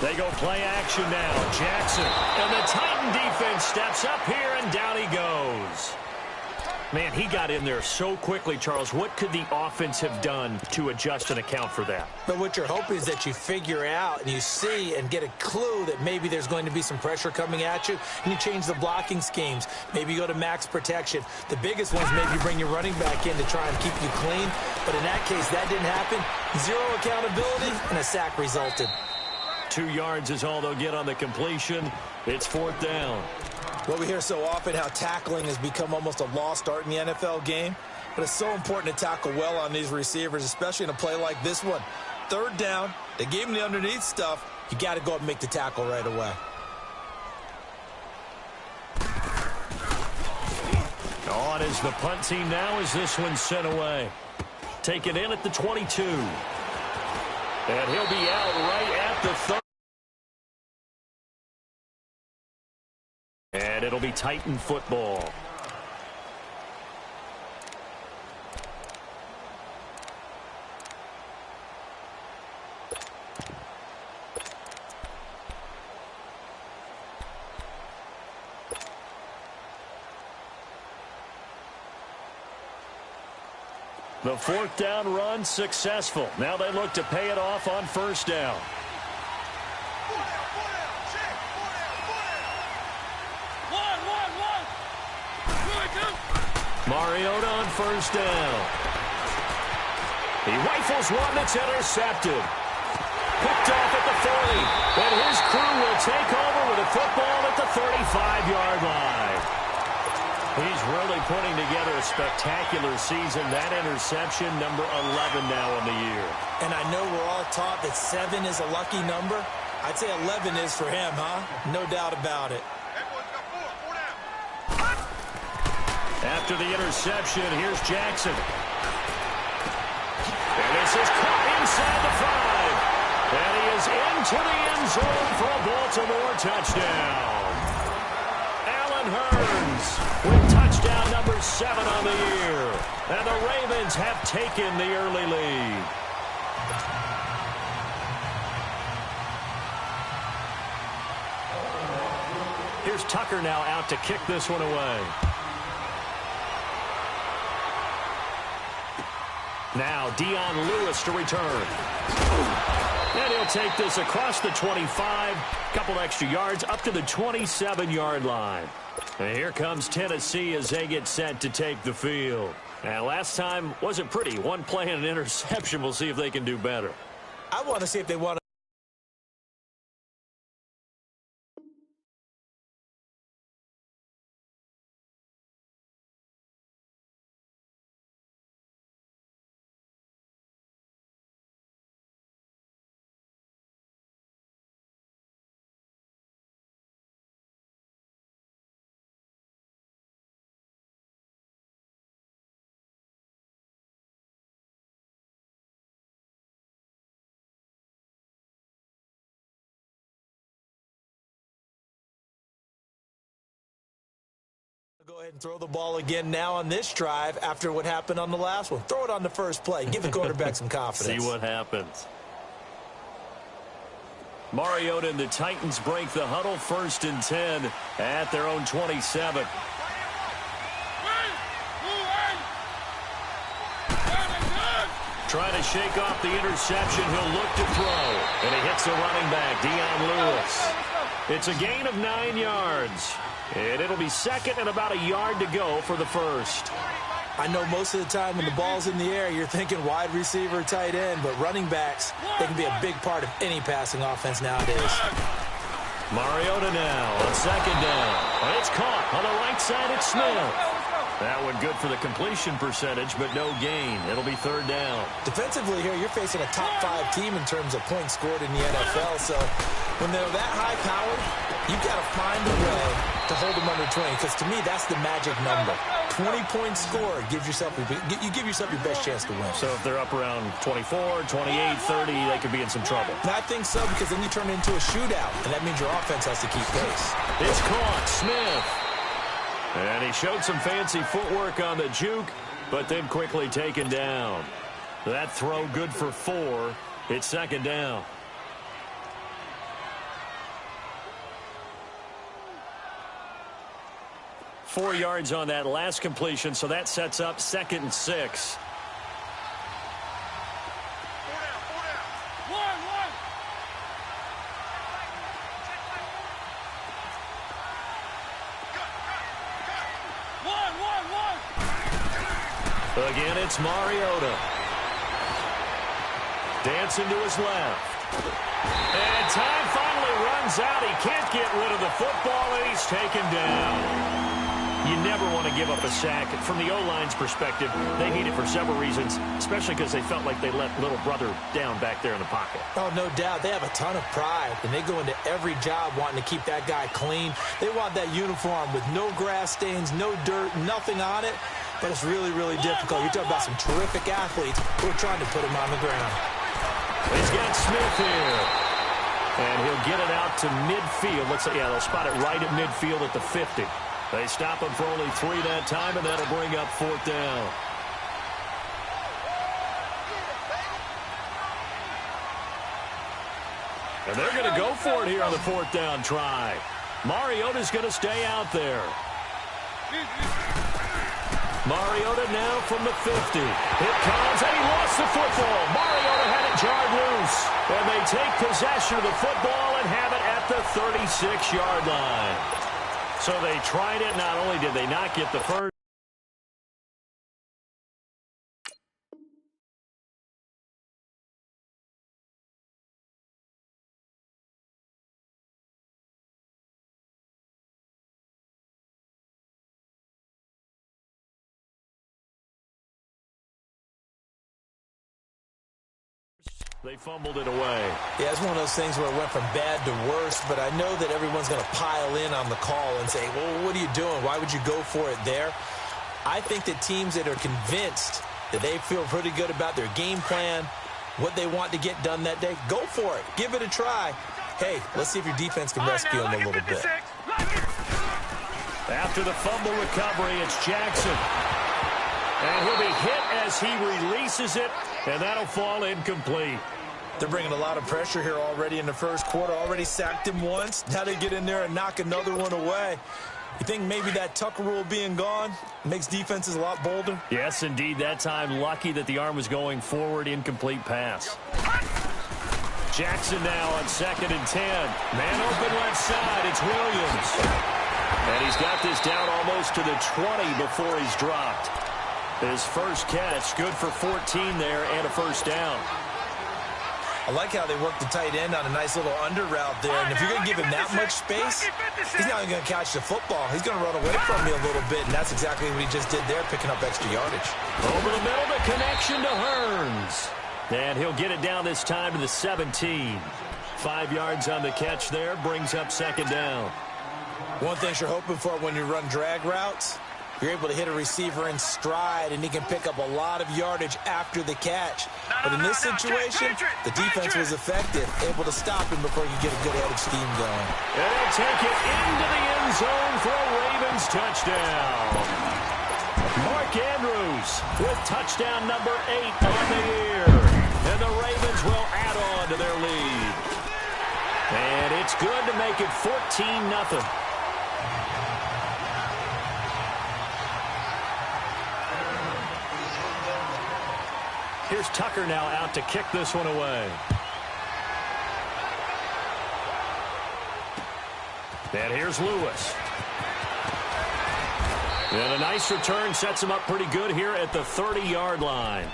They go play action now. Jackson. And the Titan defense steps up here, and down he goes. Man, he got in there so quickly, Charles. What could the offense have done to adjust and account for that? But what you're hoping is that you figure out and you see and get a clue that maybe there's going to be some pressure coming at you, and you change the blocking schemes. Maybe you go to max protection. The biggest ones, maybe you bring your running back in to try and keep you clean. But in that case, that didn't happen. Zero accountability, and a sack resulted. 2 yards is all they'll get on the completion. It's 4th down. Well, we hear so often how tackling has become almost a lost art in the NFL game, but it's so important to tackle well on these receivers, especially in a play like this one. 3rd down, they gave him the underneath stuff. You got to go up and make the tackle right away. On is the punt team now as this one's sent away. Taken in at the 22. And he'll be out right at the 30. And it'll be Titan football. The 4th down run successful. Now they look to pay it off on 1st down. Mariota on 1st down. He rifles one that's intercepted. Picked off at the 40. And his crew will take over with a football at the 35-yard line. He's really putting together a spectacular season. That interception, number 11 now on the year. And I know we're all taught that 7 is a lucky number. I'd say 11 is for him, huh? No doubt about it. After the interception, here's Jackson. And this is caught inside the 5. And he is into the end zone for a Baltimore touchdown. Allen Hurns with touchdown number 7 on the year. And the Ravens have taken the early lead. Here's Tucker now out to kick this one away. Now Dion Lewis to return. And he'll take this across the 25. Couple extra yards up to the 27-yard line. And here comes Tennessee as they get set to take the field. And last time wasn't pretty. One play and an interception. We'll see if they can do better. I want to see if they want to. Go ahead and throw the ball again now on this drive after what happened on the last one. Throw it on the first play. Give the quarterback some confidence. See what happens. Mariota and the Titans break the huddle, 1st and 10 at their own 27. Trying to shake off the interception. He'll look to throw. And he hits the running back, Dion Lewis. It's a gain of 9 yards. And it'll be 2nd and about a yard to go for the 1st. I know most of the time when the ball's in the air, you're thinking wide receiver, tight end, but running backs, they can be a big part of any passing offense nowadays. Mariota now on 2nd down. And it's caught on the right side. It's Smith. That one good for the completion percentage, but no gain. It'll be 3rd down. Defensively here, you're facing a top 5 team in terms of points scored in the NFL. So when they're that high-powered, you've got to find a way to hold them under 20, because to me, that's the magic number. 20 points scored gives yourself you give yourself your best chance to win. So if they're up around 24, 28, 30, they could be in some trouble. And I think so, because then you turn it into a shootout, and that means your offense has to keep pace. It's caught. Smith. And he showed some fancy footwork on the juke, but then quickly taken down. That throw good for 4. It's 2nd down. 4 yards on that last completion, so that sets up 2nd and 6. Again, it's Mariota. Dancing to his left. And time finally runs out. He can't get rid of the football, and he's taken down. You never want to give up a sack. From the O-line's perspective, they hate it for several reasons, especially because they felt like they let little brother down back there in the pocket. Oh, no doubt. They have a ton of pride, and they go into every job wanting to keep that guy clean. They want that uniform with no grass stains, no dirt, nothing on it. But it's really, really difficult. You're talking about some terrific athletes who are trying to put him on the ground. He's got Smith here. And he'll get it out to midfield. Let's say, yeah, they'll spot it right at midfield at the 50. They stop him for only 3 that time, and that'll bring up 4th down. And they're going to go for it here on the 4th down try. Mariota's going to stay out there. Mariota now from the 50. It comes, and he lost the football. Mariota had it jarred loose. And they take possession of the football and have it at the 36-yard line. So they tried it. Not only did they not get the first. They fumbled it away. Yeah, it's one of those things where it went from bad to worse, but I know that everyone's going to pile in on the call and say, well, what are you doing? Why would you go for it there? I think that teams that are convinced that they feel pretty good about their game plan, what they want to get done that day, go for it. Give it a try. Hey, let's see if your defense can rescue them a little bit. After the fumble recovery, it's Jackson. And he'll be hit as he releases it, and that'll fall incomplete. They're bringing a lot of pressure here already in the first quarter. Already sacked him once. Now they get in there and knock another one away. You think maybe that Tucker rule being gone makes defenses a lot bolder? Yes, indeed. That time, lucky that the arm was going forward. Incomplete pass. Jackson now on 2nd and 10. Man open left side. It's Williams. And he's got this down almost to the 20 before he's dropped. His first catch, good for 14 there and a first down. I like how they work the tight end on a nice little under route there. And if you're going to give him that much space, he's not even going to catch the football. He's going to run away from you a little bit, and that's exactly what he just did there, picking up extra yardage. Over the middle, the connection to Hearns. And he'll get it down this time to the 17. 5 yards on the catch there, brings up 2nd down. One thing you're hoping for when you run drag routes, you're able to hit a receiver in stride, and he can pick up a lot of yardage after the catch. But in this situation, the defense was effective, able to stop him before you get a good head of steam going. And they'll take it into the end zone for a Ravens touchdown. Mark Andrews with touchdown number 8 on the year. And the Ravens will add on to their lead. And it's good to make it 14-0. Here's Tucker now out to kick this one away. And here's Lewis. And a nice return sets him up pretty good here at the 30-yard line.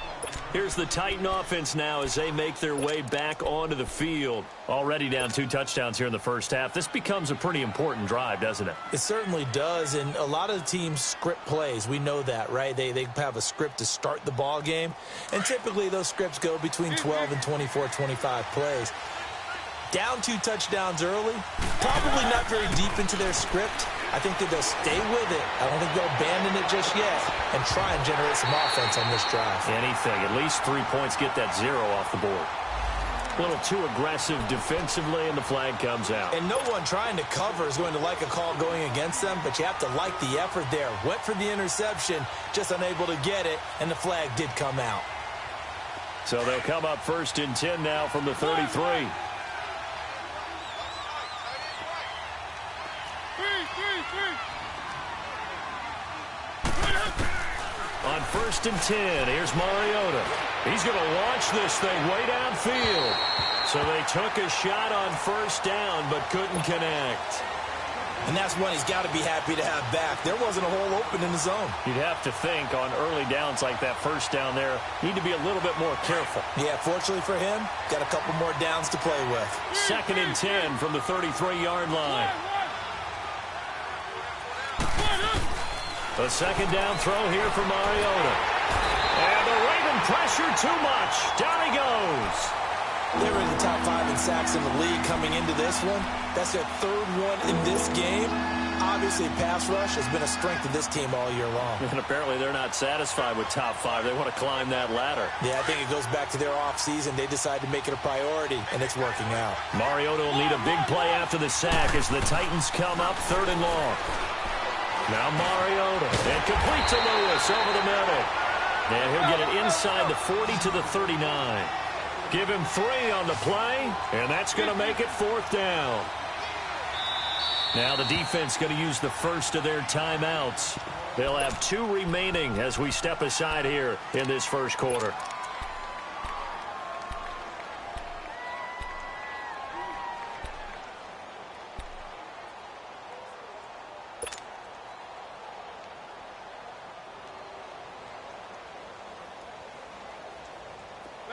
Here's the Titan offense now as they make their way back onto the field. Already down 2 touchdowns here in the first half. This becomes a pretty important drive, doesn't it? It certainly does, and a lot of teams script plays. We know that, right? They have a script to start the ball game, and typically those scripts go between 12 and 24, 25 plays. Down 2 touchdowns early, probably not very deep into their script. I think that they'll stay with it. I don't think they'll abandon it just yet and try and generate some offense on this drive. Anything. At least 3 points, get that 0 off the board. A little too aggressive defensively, and the flag comes out. And no one trying to cover is going to like a call going against them, but you have to like the effort there. Went for the interception, just unable to get it, and the flag did come out. So they'll come up 1st and 10 now from the 33. first and 10. Here's Mariota. He's going to launch this thing way downfield. So they took a shot on first down but couldn't connect. And that's one he's got to be happy to have back. There wasn't a hole open in the zone. You'd have to think on early downs like that first down there, need to be a little bit more careful. Yeah, fortunately for him, got a couple more downs to play with. Second and 10 from the 33-yard line. The second down throw here for Mariota. And the Raven pressure too much. Down he goes. They were in the top 5 in sacks in the league coming into this one. That's their third one in this game. Obviously, pass rush has been a strength of this team all year long. And apparently they're not satisfied with top 5. They want to climb that ladder. Yeah, I think it goes back to their offseason. They decided to make it a priority, and it's working out. Mariota will need a big play after the sack as the Titans come up 3rd and long. Now Mariota, and complete to Lewis over the middle. And he'll get it inside the 40 to the 39. Give him 3 on the play, and that's going to make it 4th down. Now the defense going to use the first of their timeouts. They'll have 2 remaining as we step aside here in this first quarter.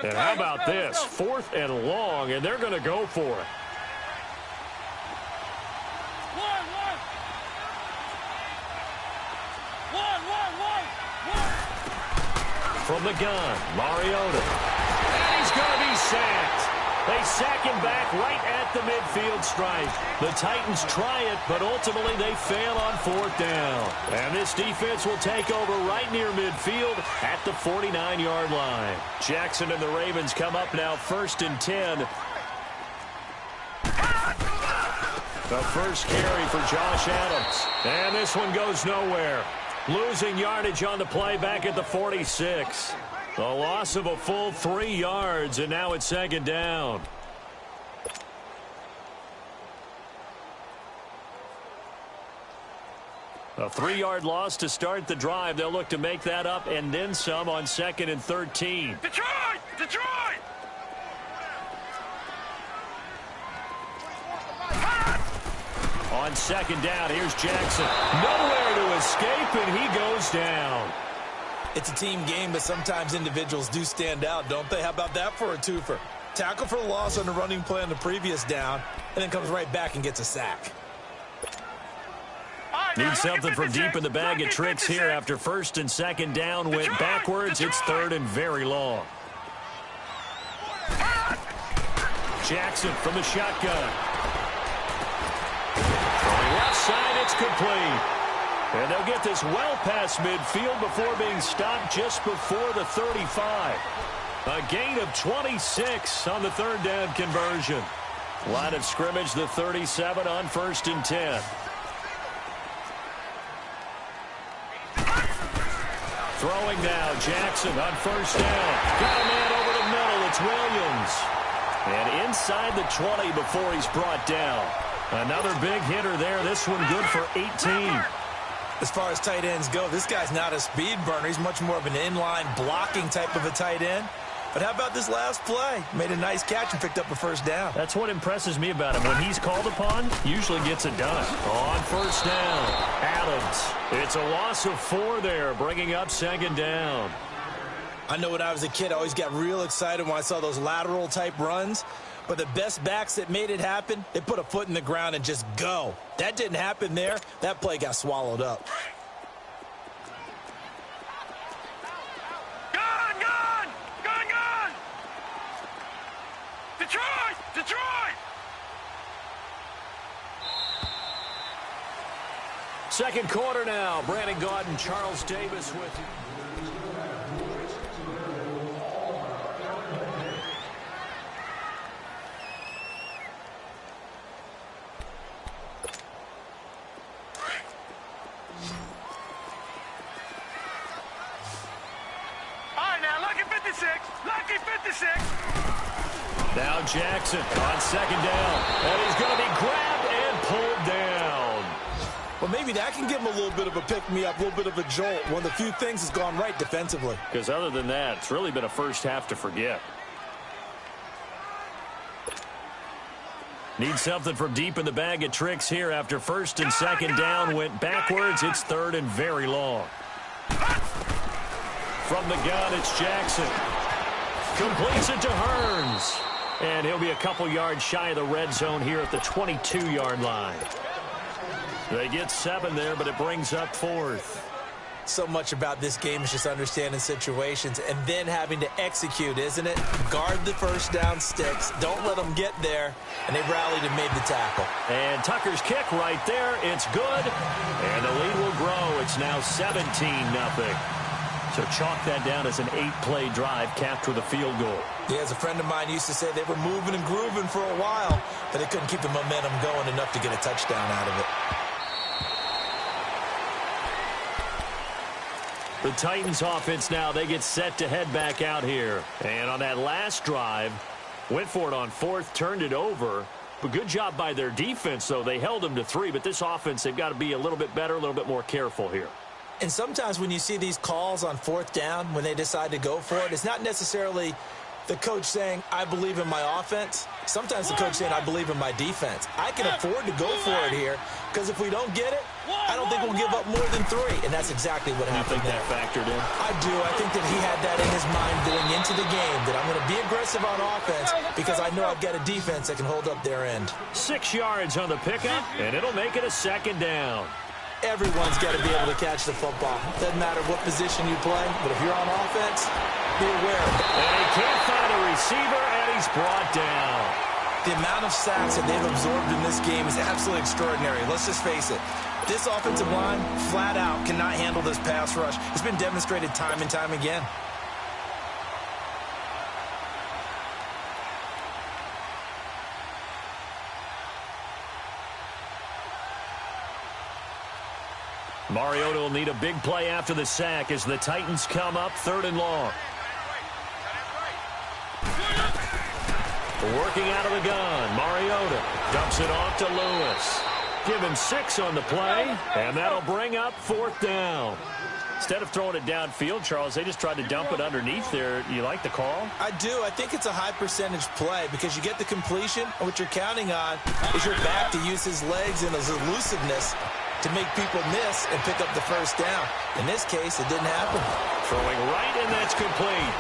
And how about this? 4th and long, and they're going to go for it. From the gun, Mariota. And he's going to be sacked. They sack him back right at the midfield stripe. The Titans try it, but ultimately they fail on 4th down. And this defense will take over right near midfield at the 49-yard line. Jackson and the Ravens come up now 1st and 10. The first carry for Josh Adams. And this one goes nowhere. Losing yardage on the play back at the 46. The loss of a full 3 yards, and now it's 2nd down. A 3-yard loss to start the drive. They'll look to make that up and then some on 2nd and 13. Detroit! Detroit! On 2nd down, here's Jackson. Nowhere to escape, and he goes down. It's a team game, but sometimes individuals do stand out, don't they? How about that for a twofer? Tackle for the loss on the running play on the previous down, and then comes right back and gets a sack. Need something from deep in the bag of tricks here after 1st and 2nd down. Went backwards. It's 3rd and very long. Jackson from the shotgun. Throwing left side, it's complete. And they'll get this well past midfield before being stopped just before the 35. A gain of 26 on the 3rd down conversion. Line of scrimmage, the 37 on 1st and 10. Throwing now, Jackson on 1st down. Got a man over the middle, it's Williams. And inside the 20 before he's brought down. Another big hitter there, this one good for 18. As far as tight ends go, this guy's not a speed burner. He's much more of an inline blocking type of a tight end. But how about this last play? Made a nice catch and picked up a 1st down. That's what impresses me about him. When he's called upon, usually gets it done. On 1st down, Adams. It's a loss of 4 there, bringing up 2nd down. I know when I was a kid, I always got real excited when I saw those lateral type runs. But the best backs that made it happen, they put a foot in the ground and just go. That didn't happen there. That play got swallowed up. Gun! Gun! Gun! Gun! Detroit! Detroit! Second quarter now. Brandon Gaudin, Charles Davis with you. Lucky 56. Now Jackson on 2nd down. And he's going to be grabbed and pulled down. Well, maybe that can give them a little bit of a pick-me-up, a little bit of a jolt. One of the few things that's gone right defensively. Because other than that, it's really been a first half to forget. Need something from deep in the bag of tricks here after first and second down went backwards. It's third and very long. From the gun, it's Jackson. Completes it to Hearns. And he'll be a couple yards shy of the red zone here at the 22-yard line. They get 7 there, but it brings up fourth. So much about this game is just understanding situations and then having to execute, isn't it? Guard the first down sticks. Don't let them get there. And they rallied and made the tackle. And Tucker's kick right there. It's good. And the lead will grow. It's now 17-0. So chalk that down as an 8-play drive capped with a field goal. Yeah, as a friend of mine used to say, they were moving and grooving for a while, but they couldn't keep the momentum going enough to get a touchdown out of it. The Titans offense now, they get set to head back out here. And on that last drive, went for it on fourth, turned it over. But good job by their defense, though. They held them to 3, but this offense, they've got to be a little bit better, a little bit more careful here. And sometimes when you see these calls on fourth down, when they decide to go for it, it's not necessarily the coach saying, I believe in my offense. Sometimes the coach saying, I believe in my defense. I can afford to go for it here because if we don't get it, I don't think we'll give up more than 3. And that's exactly what happened there. You think that factored in? I do. I think that he had that in his mind going into the game, that I'm going to be aggressive on offense because I know I've got a defense that can hold up their end. 6 yards on the pickup, and it'll make it a second down. Everyone's got to be able to catch the football. Doesn't matter what position you play, but if you're on offense, be aware of it. And he can't find a receiver, and he's brought down. The amount of sacks that they've absorbed in this game is absolutely extraordinary. Let's just face it. This offensive line, flat out, cannot handle this pass rush. It's been demonstrated time and time again. Mariota will need a big play after the sack as the Titans come up 3rd and long. Working out of the gun, Mariota dumps it off to Lewis. Give him 6 on the play, and that'll bring up 4th down. Instead of throwing it downfield, Charles, they just tried to dump it underneath there. You like the call? I do. I think it's a high percentage play because you get the completion, and what you're counting on is your back to use his legs and his elusiveness to make people miss and pick up the first down. In this case, it didn't happen. Throwing right, and that's complete.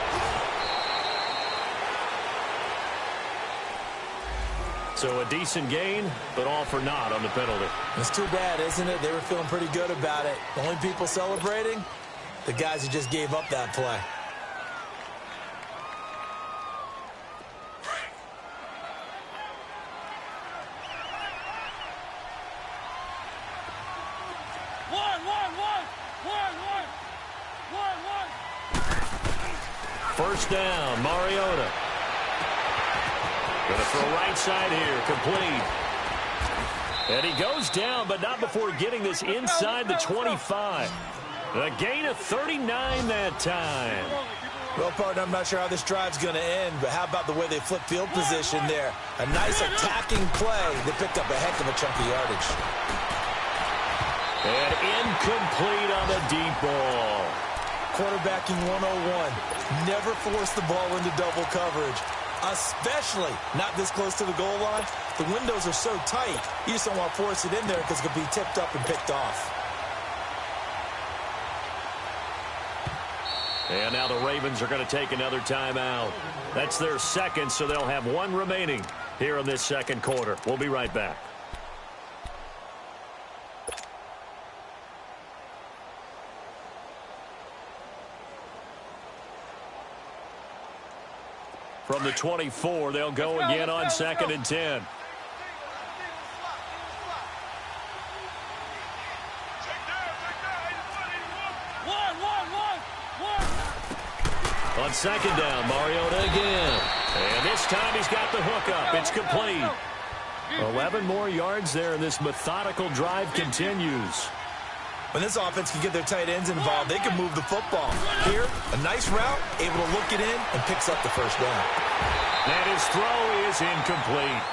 So a decent gain, but all for naught on the penalty. It's too bad, isn't it? They were feeling pretty good about it. The only people celebrating, the guys who just gave up that play. First down, Mariota. Going to throw right side here, complete. And he goes down, but not before getting this inside the 25. A gain of 39 that time. Well, partner, I'm not sure how this drive's going to end, but how about the way they flip field position there? A nice attacking play. They picked up a heck of a chunk of yardage. And incomplete on the deep ball. Quarterbacking 101. Never force the ball into double coverage, especially not this close to the goal line. The windows are so tight, you just don't want to force it in there because it could be tipped up and picked off. And now the Ravens are going to take another timeout. That's their second, so they'll have 1 remaining here in this second quarter. We'll be right back. From the 24, they'll go again on 2nd and 10. On 2nd down, Mariota again. And this time he's got the hook up. It's complete. 11 more yards there, and this methodical drive continues. When this offense can get their tight ends involved, they can move the football. Here, a nice route, able to look it in, and picks up the first down. And his throw is incomplete.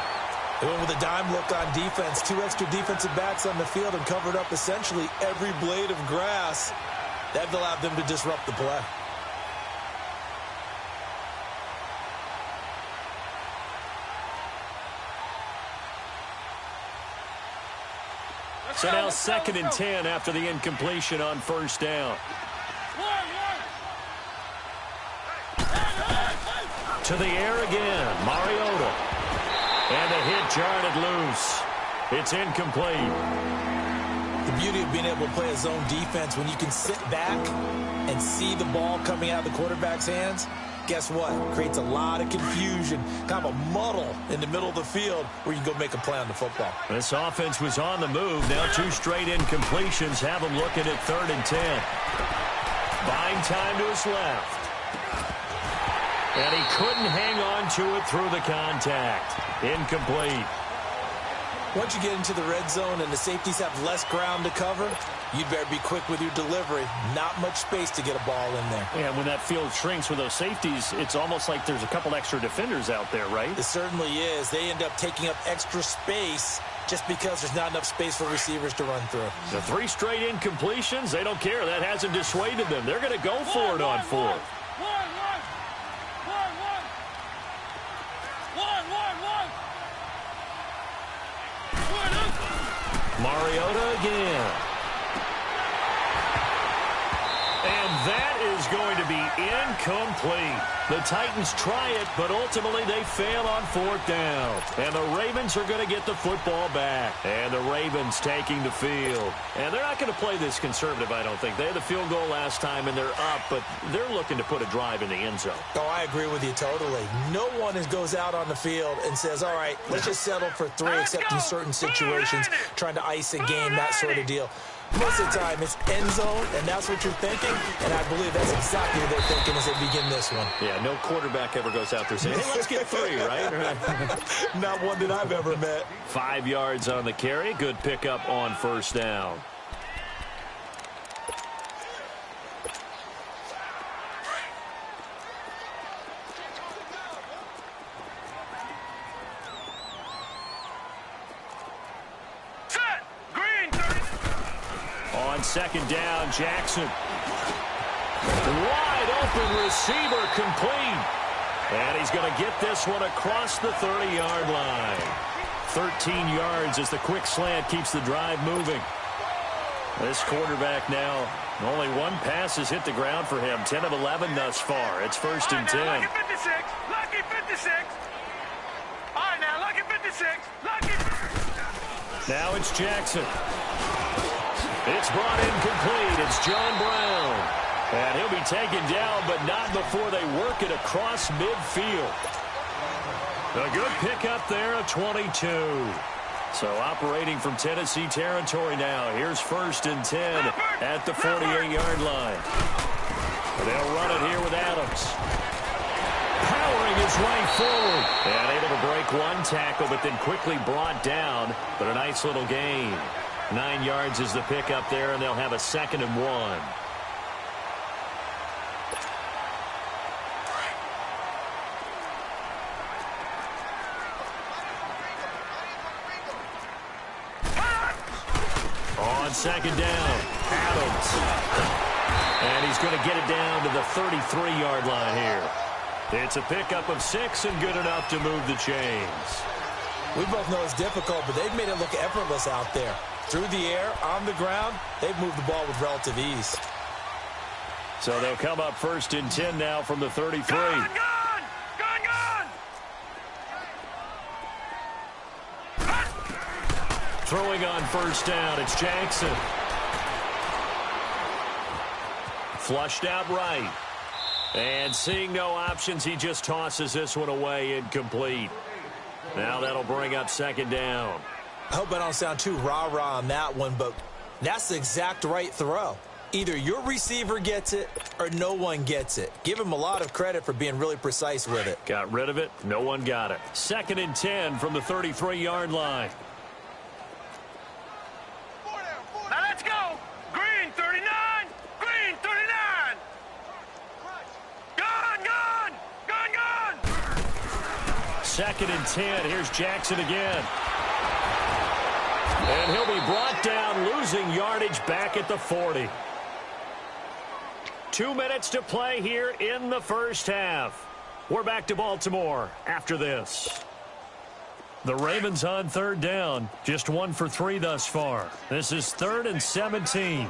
They went with a dime look on defense. 2 extra defensive backs on the field and covered up essentially every blade of grass. That allowed them to disrupt the play. So now 2nd and 10 after the incompletion on first down. To the air again, Mariota. And the hit jarred loose. It's incomplete. The beauty of being able to play a zone defense when you can sit back and see the ball coming out of the quarterback's hands, guess what? Creates a lot of confusion, kind of a muddle in the middle of the field where you can go make a play on the football. This offense was on the move. Now 2 straight incompletions have them looking at 3rd and 10. Buying time to his left. And he couldn't hang on to it through the contact. Incomplete. Once you get into the red zone and the safeties have less ground to cover, you'd better be quick with your delivery. Not much space to get a ball in there. And when that field shrinks with those safeties, it's almost like there's a couple extra defenders out there, right? It certainly is. They end up taking up extra space just because there's not enough space for receivers to run through. The 3 straight incompletions, they don't care. That hasn't dissuaded them. They're going to go for it on 4th. Mariota again. And that is going to be incomplete. The Titans try it, but ultimately they fail on 4th down. And the Ravens are going to get the football back. And the Ravens taking the field. And they're not going to play this conservative, I don't think. They had the field goal last time, and they're up, but they're looking to put a drive in the end zone. Oh, I agree with you totally. No one goes out on the field and says, all right, let's just settle for 3, except in certain situations, trying to ice a game, that sort of deal. Most of the time, it's end zone, and that's what you're thinking, and I believe that's exactly what they're thinking as they begin this one. Yeah, no quarterback ever goes out there saying, hey, let's get 3, right? Not one that I've ever met. 5 yards on the carry. Good pickup on 1st down. On 2nd down, Jackson. Wide open receiver complete. And he's going to get this one across the 30-yard line. 13 yards as the quick slant keeps the drive moving. This quarterback now, only 1 pass has hit the ground for him. 10 of 11 thus far. It's 1st and 10. Lucky 56. Lucky 56. All right, now, lucky 56. Lucky. Now it's Jackson. It's brought in complete. It's John Brown. And he'll be taken down, but not before they work it across midfield. A good pickup there at 22. So operating from Tennessee territory now. Here's 1st and 10 at the 48-yard line. They'll run it here with Adams. Powering his way forward. And able to break 1 tackle, but then quickly brought down. But a nice little gain. 9 yards is the pickup there, and they'll have a 2nd and 1. On 2nd down, Adams. And he's going to get it down to the 33-yard line here. It's a pickup of 6 and good enough to move the chains. We both know it's difficult, but they've made it look effortless out there. Through the air, on the ground, they've moved the ball with relative ease. So they'll come up 1st and 10 now from the 33. Gone! Throwing on 1st down, it's Jackson. Flushed out right. And seeing no options, he just tosses this one away incomplete. Now that'll bring up 2nd down. I hope I don't sound too rah-rah on that one, but that's the exact right throw. Either your receiver gets it or no one gets it. Give him a lot of credit for being really precise with it. Got rid of it. No one got it. 2nd and 10 from the 33-yard line. Now let's go. Green 39. Green 39. Gone. 2nd and 10. Here's Jackson again. And he'll be brought down, losing yardage back at the 40. 2 minutes to play here in the first half. We're back to Baltimore after this. The Ravens on 3rd down. Just 1 for 3 thus far. This is 3rd and 17.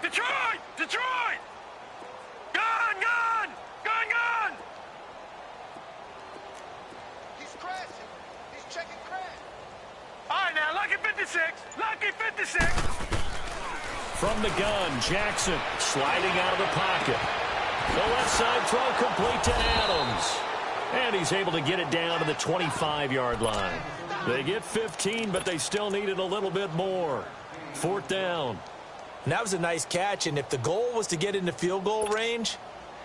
Detroit! Detroit! Gun! Gun! Gun! Gun! He's crashing. He's checking crash. All right, now, lucky 56. Lucky 56. From the gun, Jackson sliding out of the pocket. The left side throw complete to Adams. And he's able to get it down to the 25-yard line. They get 15, but they still needed a little bit more. 4th down. And that was a nice catch, and if the goal was to get into field goal range,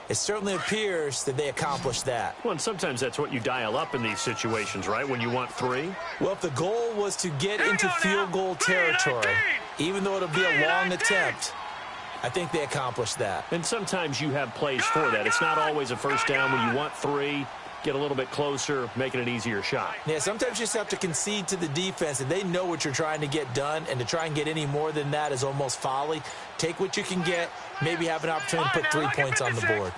it certainly appears that they accomplished that. Well, and sometimes that's what you dial up in these situations, right, when you want 3? Well, if the goal was to get into field goal territory, even though it'll be a long attempt, I think they accomplished that. And sometimes you have plays for that. It's not always a first down when you want 3. Get a little bit closer, making it easier shot. Yeah, sometimes you just have to concede to the defense, and they know what you're trying to get done, and to try and get any more than that is almost folly. Take what you can get, maybe have an opportunity to put 3 points on the board.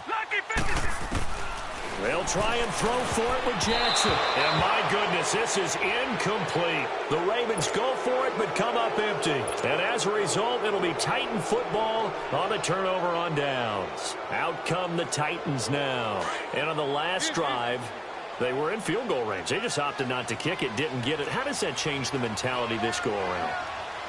They'll try and throw for it with Jackson. And my goodness, this is incomplete. The Ravens go for it, but come up empty. And as a result, it'll be Titan football on the turnover on downs. Out come the Titans now. And on the last drive, they were in field goal range. They just opted not to kick it, didn't get it. How does that change the mentality this go around?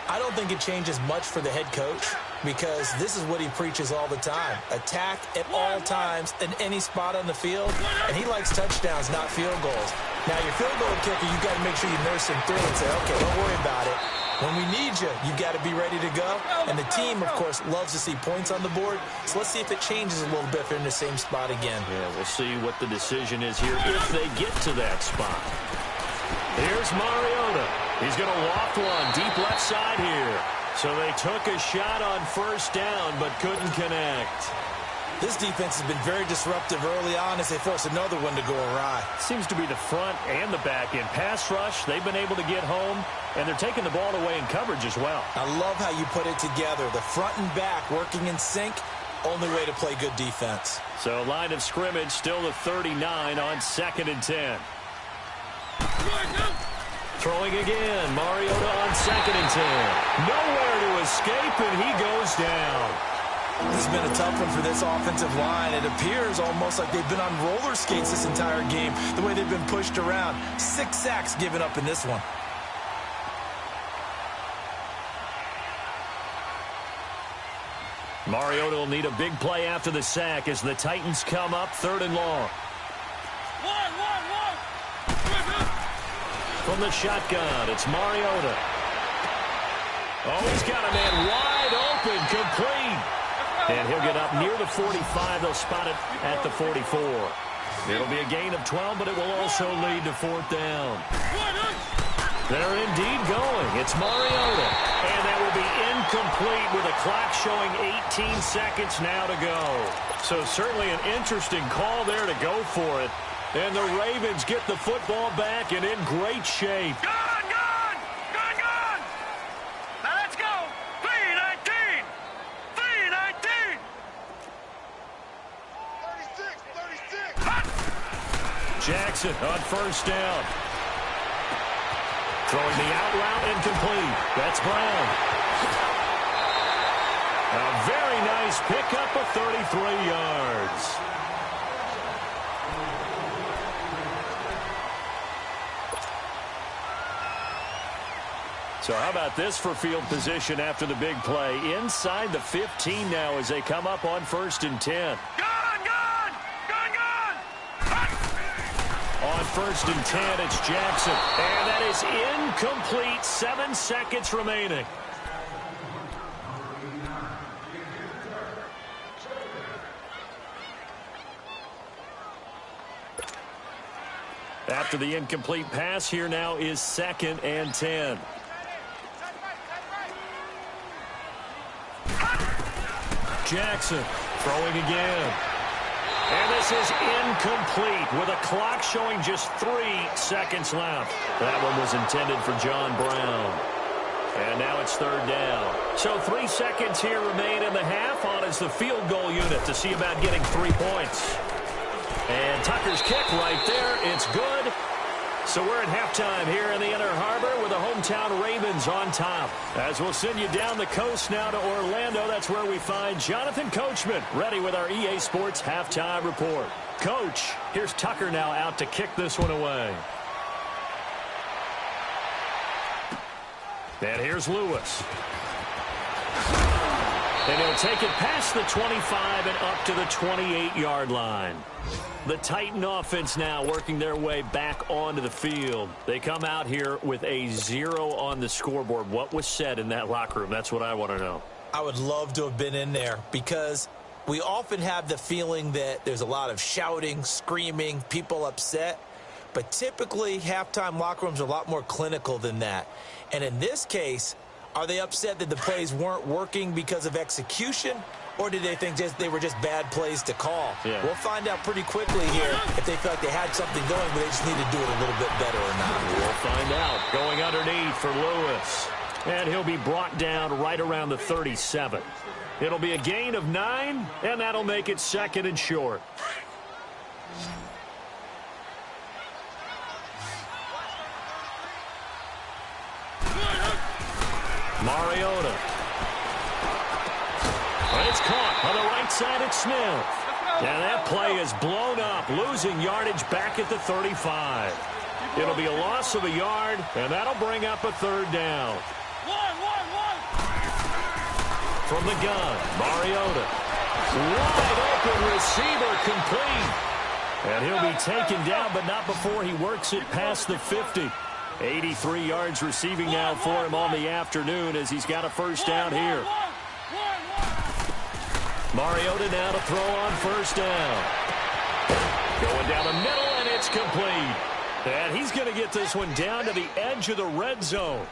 I don't think it changes much for the head coach, because this is what he preaches all the time. Attack at all times in any spot on the field, and he likes touchdowns, not field goals. Now, your field goal kicker, you've got to make sure you nurse him through and say, okay, don't worry about it. When we need you, you've got to be ready to go. And the team, of course, loves to see points on the board. So let's see if it changes a little bit if they're in the same spot again. Yeah, we'll see what the decision is here if they get to that spot. Here's Mariota. He's going to loft one deep left side here. So they took a shot on 1st down, but couldn't connect. This defense has been very disruptive early on as they force another one to go awry. Seems to be the front and the back end. Pass rush, they've been able to get home, and they're taking the ball away in coverage as well. I love how you put it together. The front and back working in sync, only way to play good defense. So line of scrimmage still the 39 on 2nd and 10. Throwing again, Mariota on 2nd and 10. Nowhere to escape, and he goes down. This has been a tough one for this offensive line. It appears almost like they've been on roller skates this entire game, the way they've been pushed around. 6 sacks given up in this one. Mariota will need a big play after the sack as the Titans come up 3rd and long. From the shotgun, it's Mariota. Oh, he's got a man wide open, complete. And he'll get up near the 45. They'll spot it at the 44. It'll be a gain of 12, but it will also lead to 4th down. They're indeed going. It's Mariota. And that will be incomplete with a clock showing 18 seconds now to go. So certainly an interesting call there to go for it. And the Ravens get the football back and in great shape. Gun! Gun! Gun! Gun! Now let's go! 3-19! 3-19! 36. Jackson on 1st down. Throwing the out route incomplete. That's Brown. A very nice pickup of 33 yards. So how about this for field position after the big play? Inside the 15 now as they come up on 1st and 10. Gun! Gun! Gun! Gun! On 1st and 10, it's Jackson. And that is incomplete. 7 seconds remaining. After the incomplete pass, here now is 2nd and 10. Jackson Throwing again. And this is incomplete with a clock showing just 3 seconds left. That one was intended for John Brown. And now it's third down. So 3 seconds here remain in the half. On is the field goal unit to see about getting 3 points. And Tucker's kick right there. It's good. So we're at halftime here in the Inner Harbor with the hometown Ravens on top. As we'll send you down the coast now to Orlando, that's where we find Jonathan Coachman ready with our EA Sports halftime report. Coach, here's Tucker now out to kick this one away. And here's Lewis. And he'll take it past the 25 and up to the 28-yard line. The Titan offense now working their way back onto the field. They come out here with a 0 on the scoreboard. What was said in that locker room? That's what I want to know. I would love to have been in there because we often have the feeling that there's a lot of shouting, screaming, people upset. But typically, halftime locker rooms are a lot more clinical than that. And in this case, are they upset that the plays weren't working because of execution? Or did they think they were just bad plays to call? Yeah. We'll find out pretty quickly here if they felt like they had something going, but they just need to do it a little bit better or not. We'll find out. Going underneath for Lewis. And he'll be brought down right around the 37. It'll be a gain of 9, and that'll make it second and short. Mariota. And it's caught on the right side at Smith. And that play is blown up, losing yardage back at the 35. It'll be a loss of a yard, and that'll bring up a third down. From the gun, Mariota. Wide open receiver complete. And he'll be taken down, but not before he works it past the 50. 83 yards receiving now for him on the afternoon as he's got a first down here. Mariota now to throw on first down. Going down the middle, and it's complete. And he's going to get this one down to the edge of the red zone.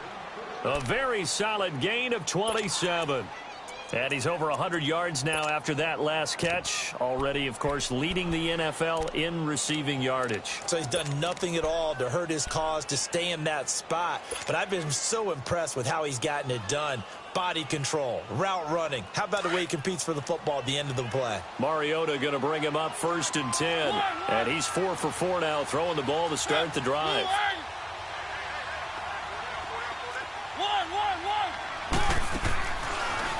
A very solid gain of 27. And he's over 100 yards now after that last catch. Already, of course, leading the NFL in receiving yardage. So he's done nothing at all to hurt his cause, to stay in that spot. But I've been so impressed with how he's gotten it done. Body control, route running. How about the way he competes for the football at the end of the play? Mariota going to bring him up first and 10. And he's 4 for 4 now, throwing the ball to start the drive.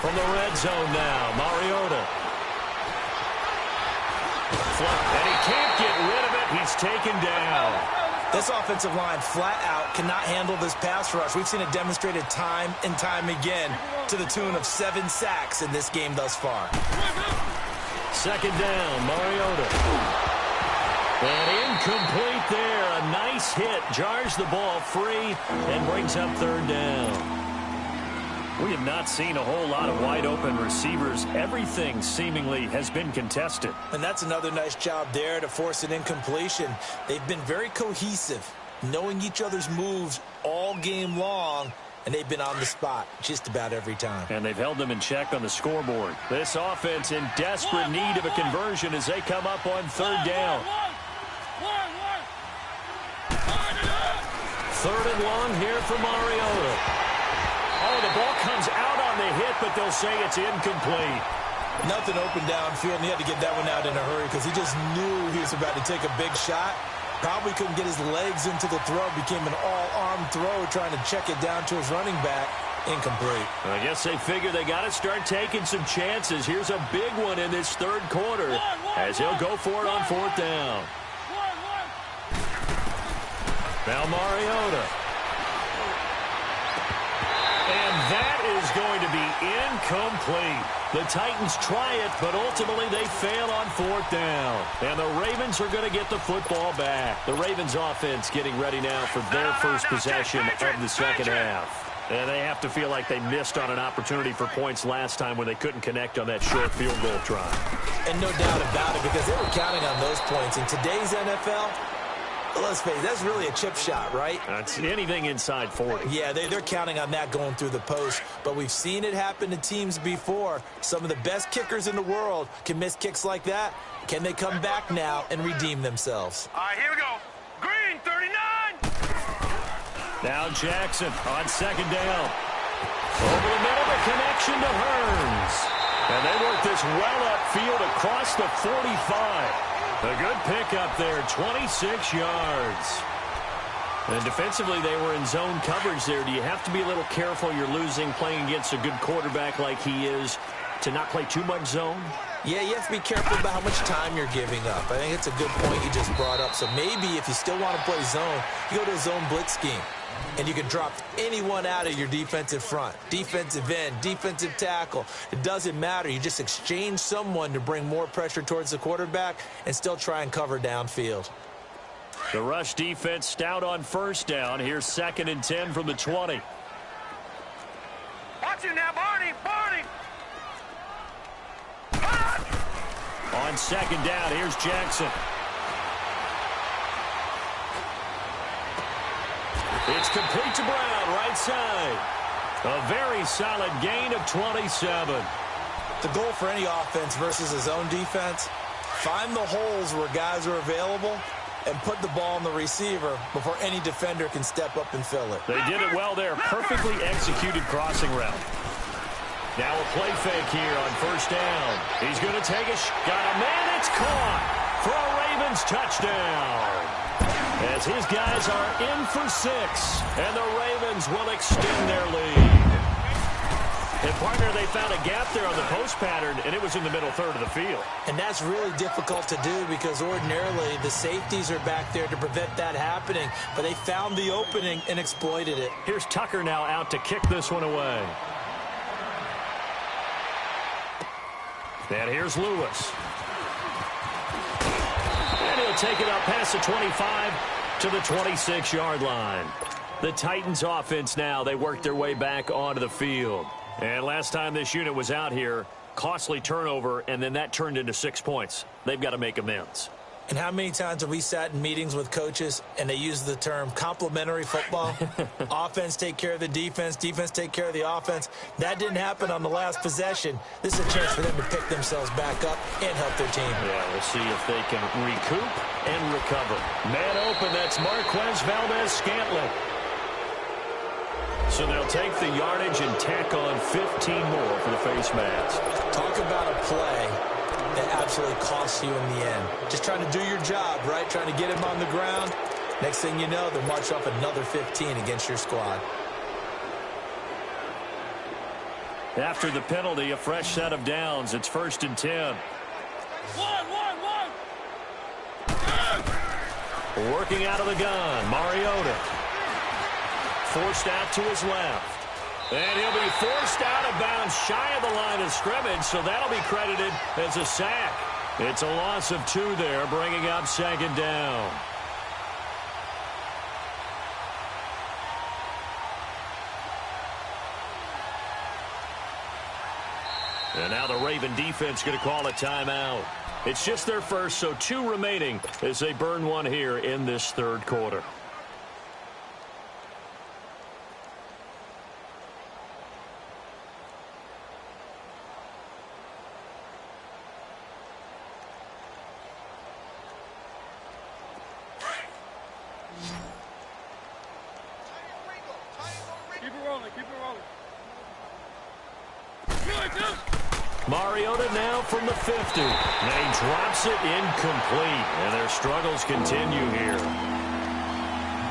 From the red zone now, Mariota. And he can't get rid of it. He's taken down. This offensive line flat out cannot handle this pass rush. We've seen it demonstrated time and time again to the tune of 7 sacks in this game thus far. Second down, Mariota. And incomplete there. A nice hit. Jars the ball free and brings up third down. We have not seen a whole lot of wide-open receivers. Everything seemingly has been contested. And that's another nice job there to force an incompletion. They've been very cohesive, knowing each other's moves all game long, and they've been on the spot just about every time. And they've held them in check on the scoreboard. This offense in desperate need of a conversion as they come up on third down. Third and long here for Mariota. Oh, the ball comes out on the hit, but they'll say it's incomplete. Nothing open downfield, and he had to get that one out in a hurry because he just knew he was about to take a big shot. Probably couldn't get his legs into the throw. Became an all-arm throw trying to check it down to his running back. Incomplete. I guess they figure they got to start taking some chances. Here's a big one in this third quarter as he'll go for it on fourth down. Now Mariota. And that is going to be incomplete. The Titans try it, but ultimately they fail on fourth down. And the Ravens are going to get the football back. The Ravens offense getting ready now for their first possession of the second half. And they have to feel like they missed on an opportunity for points last time when they couldn't connect on that short field goal try. And no doubt about it, because they were counting on those points. In today's NFL, Let's face it, that's really a chip shot, right? That's anything inside 40. Yeah, they're counting on that going through the post, but we've seen it happen to teams before. Some of the best kickers in the world can miss kicks like that. Can they come back now and redeem themselves? All right, here we go. Green, 39. Now Jackson on second down. Over the middle, the connection to Hearns. And they work this well upfield across the 45. A good pickup there, 26 yards. And defensively, they were in zone coverage there. Do you have to be a little careful you're losing playing against a good quarterback like he is to not play too much zone? Yeah, you have to be careful about how much time you're giving up. I think it's a good point you just brought up. So maybe if you still want to play zone, you go to a zone blitz scheme. And you can drop anyone out of your defensive front. Defensive end, defensive tackle. It doesn't matter. You just exchange someone to bring more pressure towards the quarterback and still try and cover downfield. The rush defense stout on first down. Here's 2nd and 10 from the 20. Watch it now, Barney. Barney. On second down, here's Jackson. It's complete to Brown, right side. A very solid gain of 27. The goal for any offense versus a zone defense, find the holes where guys are available and put the ball on the receiver before any defender can step up and fill it. They did it well there. Perfectly executed crossing route. Now a play fake here on first down. He's going to take a got a man. It's caught for a Ravens touchdown. As his guys are in for 6, and the Ravens will extend their lead. And, partner, they found a gap there on the post pattern, and it was in the middle third of the field. And that's really difficult to do because ordinarily the safeties are back there to prevent that happening. But they found the opening and exploited it. Here's Tucker now out to kick this one away. And here's Lewis. And he'll take it up past the 25 to the 26-yard line. The Titans offense now, they work their way back onto the field. And last time this unit was out here, costly turnover, and then that turned into 6 points. They've got to make amends. And how many times have we sat in meetings with coaches and they use the term complementary football? Offense take care of the defense, defense take care of the offense. That didn't happen on the last possession. This is a chance for them to pick themselves back up and help their team. Yeah, we'll see if they can recoup and recover. Man open, that's Marquez Valdez-Scantling. So they'll take the yardage and tack on 15 more for the face mask. Talk about a play that absolutely costs you in the end. Just trying to do your job, right? Trying to get him on the ground. Next thing you know, they'll march off another 15 against your squad. After the penalty, a fresh set of downs. It's 1st and 10. Working out of the gun, Mariota. Forced out to his left. And he'll be forced out of bounds shy of the line of scrimmage, so that'll be credited as a sack. It's a loss of 2 there, bringing up 2nd down. And now the Raven defense going to call a timeout. It's just their first, so 2 remaining as they burn one here in this 3rd quarter. Mariota now from the 50. And he drops it incomplete. And their struggles continue here.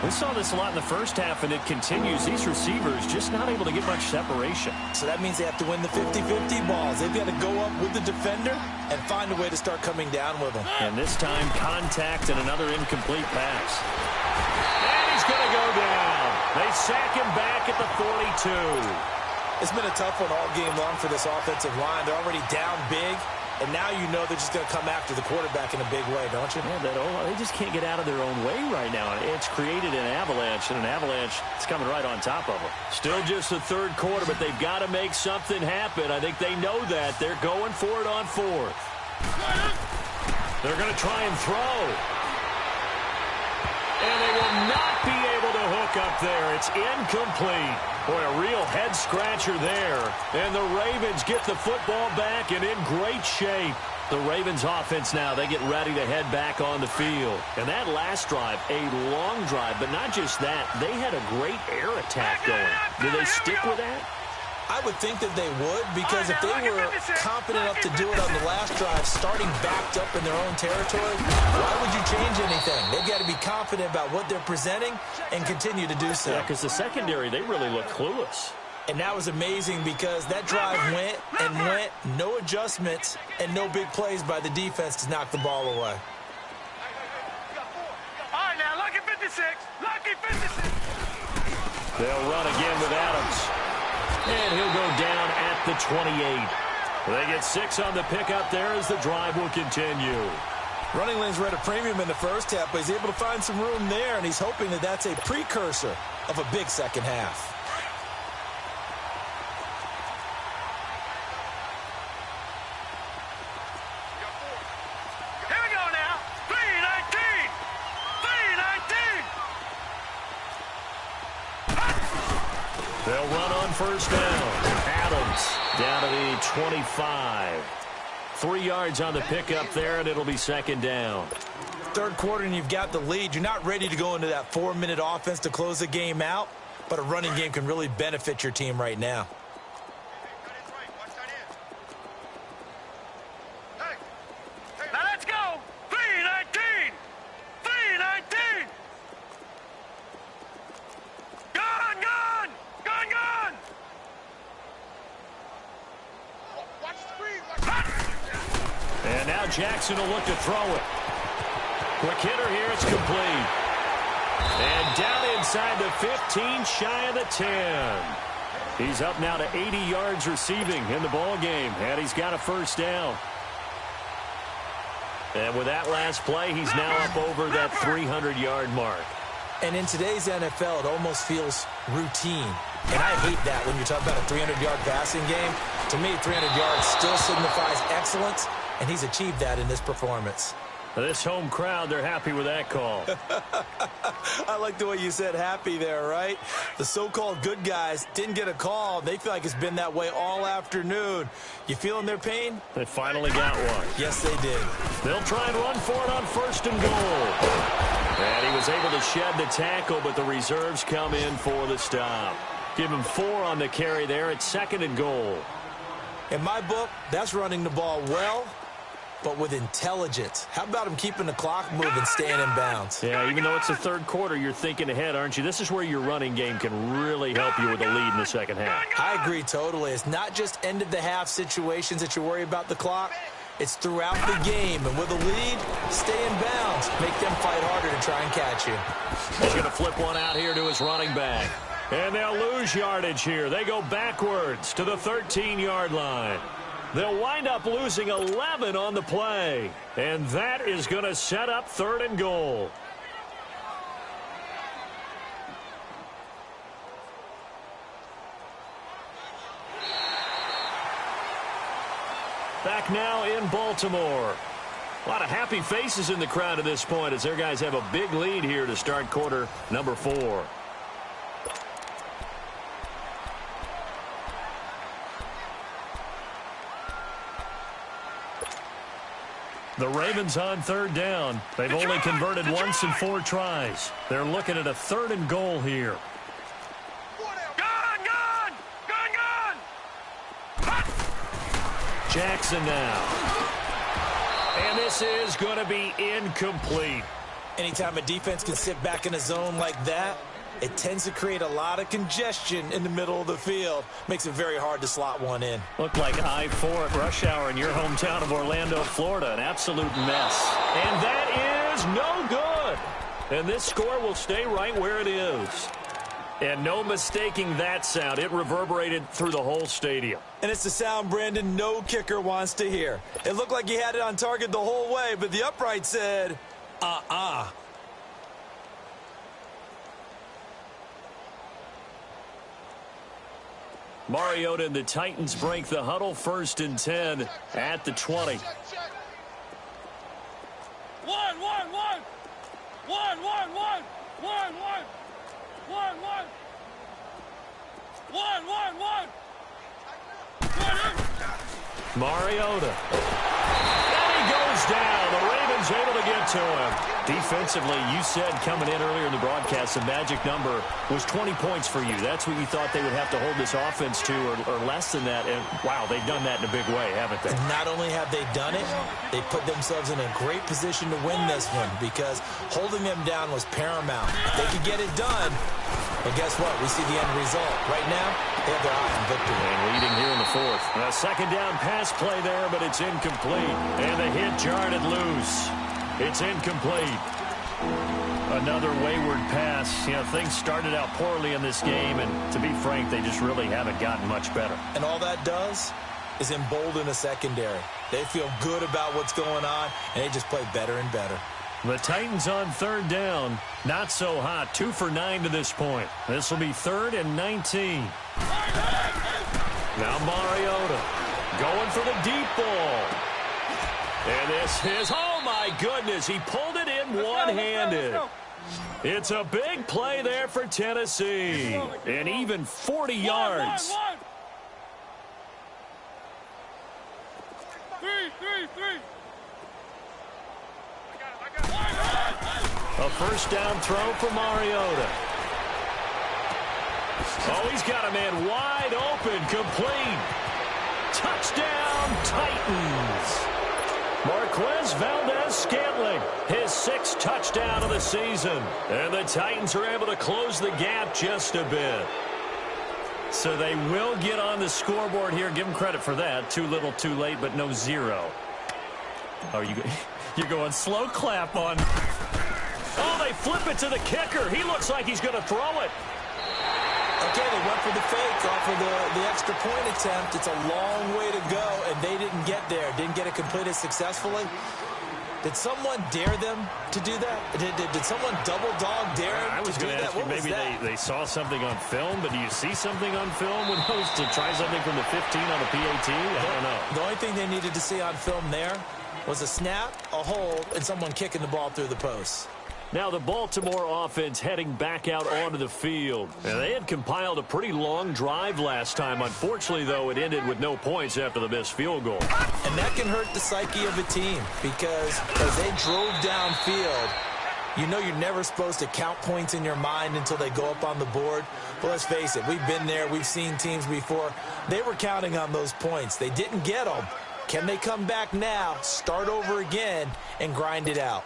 We saw this a lot in the first half, and it continues. These receivers just not able to get much separation. So that means they have to win the 50-50 balls. They've got to go up with the defender and find a way to start coming down with them. And this time, contact and another incomplete pass. And he's going to go down. They sack him back at the 42. It's been a tough one all game long for this offensive line. They're already down big, and now you know they're just going to come after the quarterback in a big way, don't you? Yeah, they just can't get out of their own way right now. It's created an avalanche, and an avalanche is coming right on top of them. Still just the 3rd quarter, but they've got to make something happen. I think they know that. They're going for it on 4th. They're going to try and throw. And they will not be able to hook up there. It's incomplete. Boy, a real head-scratcher there. And the Ravens get the football back and in great shape. The Ravens offense now, they get ready to head back on the field. And that last drive, a long drive, but not just that. They had a great air attack going. Do they stick with that? I would think that they would, because if they were confident enough to do it on the last drive, starting backed up in their own territory, why would you change anything? They've got to be confident about what they're presenting and continue to do so. Yeah, because the secondary, they really look clueless. And that was amazing because that drive went and went, no adjustments, and no big plays by the defense to knock the ball away. All right, now, lucky 56. Lucky 56. They'll run again with Adams. And he'll go down at the 28. They get 6 on the pickup there as the drive will continue. Running lanes were at a premium in the first half, but he's able to find some room there, and he's hoping that that's a precursor of a big second half. Here we go now. 319. 319. They'll run on first down. Adams down to the 25. 3 yards on the pickup there, and it'll be second down. Third quarter, and you've got the lead. You're not ready to go into that 4-minute offense to close the game out, but a running game can really benefit your team right now. Now let's go. 319. 319. Gun, gun. Gun, gun. Watch the screen. Watch the And now Jackson will look to throw it. Quick hitter here, it's complete. And down inside the 15, shy of the 10. He's up now to 80 yards receiving in the ball game, and he's got a first down. And with that last play, he's now up over that 300-yard mark. And in today's NFL, it almost feels routine. And I hate that when you talk about a 300-yard passing game. To me, 300 yards still signifies excellence, and he's achieved that in this performance. This home crowd, they're happy with that call. I like the way you said happy there, right? The so-called good guys didn't get a call. They feel like it's been that way all afternoon. You feeling their pain? They finally got one. Yes, they did. They'll try and run for it on first and goal. And he was able to shed the tackle, but the reserves come in for the stop. Give him 4 on the carry there at second and goal. In my book, that's running the ball well, but with intelligence. How about him keeping the clock moving, staying in bounds? Yeah, even though it's the third quarter, you're thinking ahead, aren't you? This is where your running game can really help you with a lead in the second half. I agree totally. It's not just end-of-the-half situations that you worry about the clock. It's throughout the game. And with a lead, stay in bounds. Make them fight harder to try and catch you. He's going to flip one out here to his running back. And they'll lose yardage here. They go backwards to the 13-yard line. They'll wind up losing 11 on the play. And that is going to set up third and goal. Back now in Baltimore. A lot of happy faces in the crowd at this point as their guys have a big lead here to start quarter number 4. The Ravens on third down. They've only converted once in 4 tries. They're looking at a third and goal here. Gun, gun. Gun, gun. Jackson now. And this is going to be incomplete. Anytime a defense can sit back in a zone like that, it tends to create a lot of congestion in the middle of the field. Makes it very hard to slot one in. Looked like I-4 at rush hour in your hometown of Orlando, Florida. An absolute mess. And that is no good. And this score will stay right where it is. And no mistaking that sound. It reverberated through the whole stadium. And it's the sound Brandon no kicker wants to hear. It looked like he had it on target the whole way, but the upright said, Mariota and the Titans break the huddle, 1st and 10 at the 20. One. Mariota. And he goes down. The Ravens able to get to him. Defensively, you said coming in earlier in the broadcast, the magic number was 20 points for you. That's what you thought they would have to hold this offense to, or less than that. And, wow, they've done that in a big way, haven't they? And not only have they done it, they put themselves in a great position to win this one because holding them down was paramount. They could get it done, but guess what? We see the end result. Right now, they have their eye on victory. And leading here in the fourth. A second down pass play there, but it's incomplete. And the hit jarred it loose. It's incomplete. Another wayward pass. You know, things started out poorly in this game, and to be frank, they just really haven't gotten much better. And all that does is embolden a secondary. They feel good about what's going on, and they just play better and better. The Titans on third down. Not so hot. 2 for 9 to this point. This will be 3rd and 19. Now Mariota going for the deep ball. And this is, oh my goodness, he pulled it in one-handed. It's a big play there for Tennessee. And even 40 yards. Three. A first down throw for Mariota. Oh, he's got a man wide open, complete. Touchdown, Titans. Marquez Valdez-Scantling, his 6th touchdown of the season. And the Titans are able to close the gap just a bit. So they will get on the scoreboard here. Give them credit for that. Too little, too late, but no 0. Oh, you're going slow clap on. Oh, they flip it to the kicker. He looks like he's going to throw it. Okay, they went for the fake off of the extra point attempt. It's a long way to go, and they didn't get there. Didn't get it completed successfully. Did someone dare them to do that? Did someone double dog dare them I was going to ask you, maybe they saw something on film, but do you see something on film when those to try something from the 15 on the PAT? I don't know. The only thing they needed to see on film there was a snap, a hold, and someone kicking the ball through the post. Now the Baltimore offense heading back out onto the field. And they had compiled a pretty long drive last time. Unfortunately, though, it ended with no points after the missed field goal. And that can hurt the psyche of a team because as they drove downfield, you know you're never supposed to count points in your mind until they go up on the board. Well, let's face it, we've been there. We've seen teams before. They were counting on those points. They didn't get them. Can they come back now, start over again, and grind it out?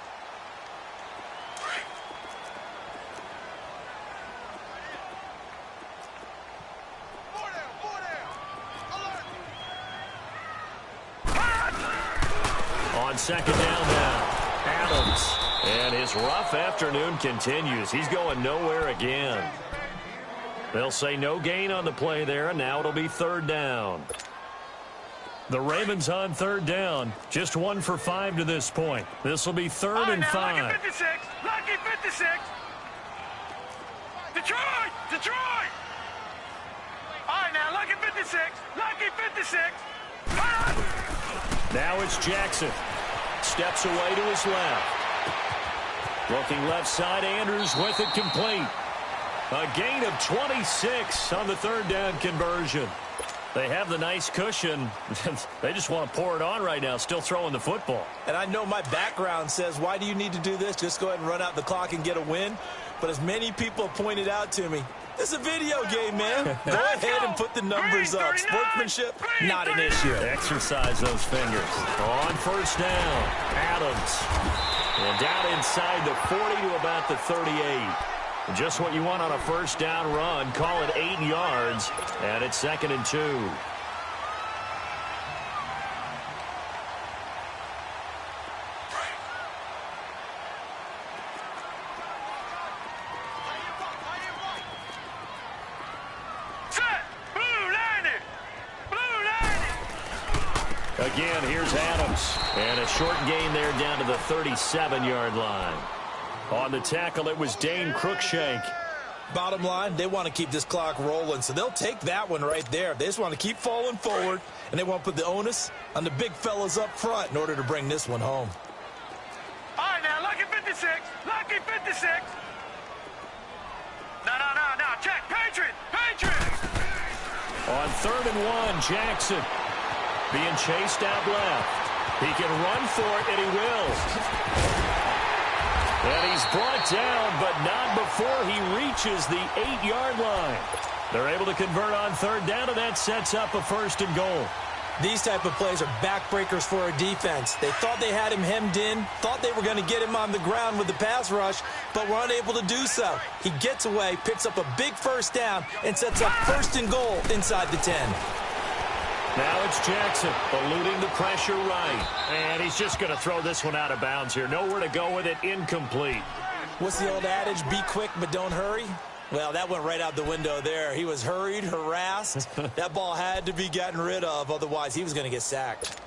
On second down now, Adams. And his rough afternoon continues. He's going nowhere again. They'll say no gain on the play there, and now it'll be 3rd down. The Ravens on 3rd down. Just 1 for 5 to this point. This will be 3rd and 5. Lucky 56. Lucky 56. Detroit. All right, now, lucky 56. Lucky 56. Now it's Jackson. Steps away to his left. Looking left side, Andrews with it complete. A gain of 26 on the 3rd down conversion. They have the nice cushion. They just want to pour it on right now, still throwing the football. And I know my background says, why do you need to do this? Just go ahead and run out the clock and get a win. But as many people pointed out to me, it's a video game, man. Go ahead and put the numbers up. Sportsmanship, not an issue. Exercise those fingers. On first down, Adams. And down inside the 40 to about the 38. Just what you want on a first down run. Call it 8 yards. And it's 2nd and 2. Again, here's Adams. And a short gain there down to the 37-yard line. On the tackle, it was Dane Cruikshank. Bottom line, they want to keep this clock rolling, so they'll take that one right there. They just want to keep falling forward, and they want to put the onus on the big fellas up front in order to bring this one home. All right, now, lucky 56. 56. Lucky 56. No. Check. Patriot. On 3rd and 1, Jackson being chased out left. He can run for it, and he will. And he's brought down, but not before he reaches the 8-yard line. They're able to convert on 3rd down, and that sets up a 1st and goal. These type of plays are backbreakers for a defense. They thought they had him hemmed in, thought they were going to get him on the ground with the pass rush, but were unable to do so. He gets away, picks up a big 1st down, and sets up 1st and goal inside the 10. Now it's Jackson eluding the pressure right. And he's just going to throw this one out of bounds here. Nowhere to go with it, incomplete. What's the old adage, be quick but don't hurry? Well, that went right out the window there. He was hurried, harassed. That ball had to be gotten rid of, otherwise he was going to get sacked.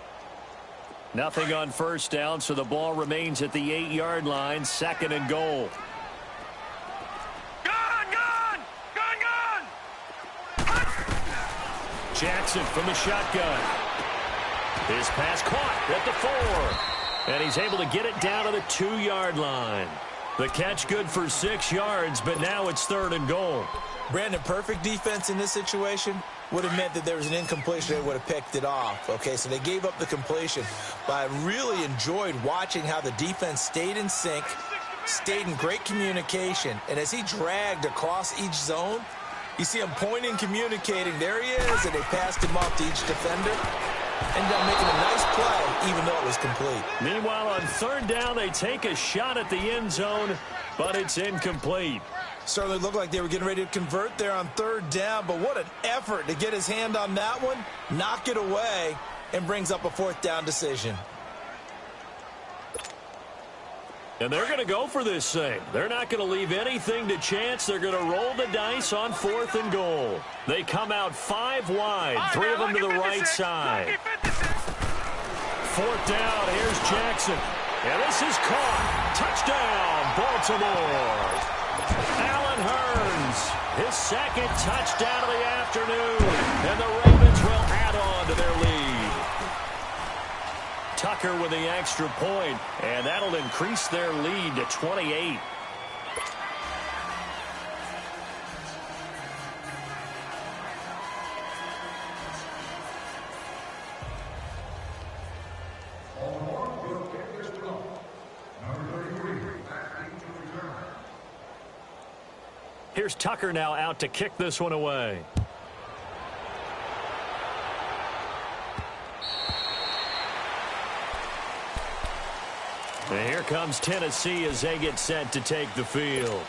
Nothing on 1st down, so the ball remains at the 8-yard line, 2nd and goal. Gun! Jackson from the shotgun. His pass caught at the 4. And he's able to get it down to the 2-yard line. The catch good for 6 yards, but now it's 3rd and goal. Brandon, perfect defense in this situation would have meant that there was an incompletion. They would have picked it off. Okay, so they gave up the completion. But I really enjoyed watching how the defense stayed in sync, stayed in great communication. And as he dragged across each zone, you see him pointing, communicating. There he is, and they passed him off to each defender. Ended up making a nice play, even though it was complete. Meanwhile, on 3rd down, they take a shot at the end zone, but it's incomplete. Certainly looked like they were getting ready to convert there on 3rd down, but what an effort to get his hand on that one, knock it away, and brings up a 4th down decision. And they're going to go for this thing. They're not going to leave anything to chance. They're going to roll the dice on 4th and goal. They come out 5 wide, 3 of them to the right side. 4th down, here's Jackson. And this is caught. Touchdown, Baltimore. Allen Hurns, his 2nd touchdown of the afternoon. And the Ravens will add on to their lead. Tucker with the extra point, and that'll increase their lead to 28. Here's Tucker now out to kick this one away. And here comes Tennessee as they get set to take the field.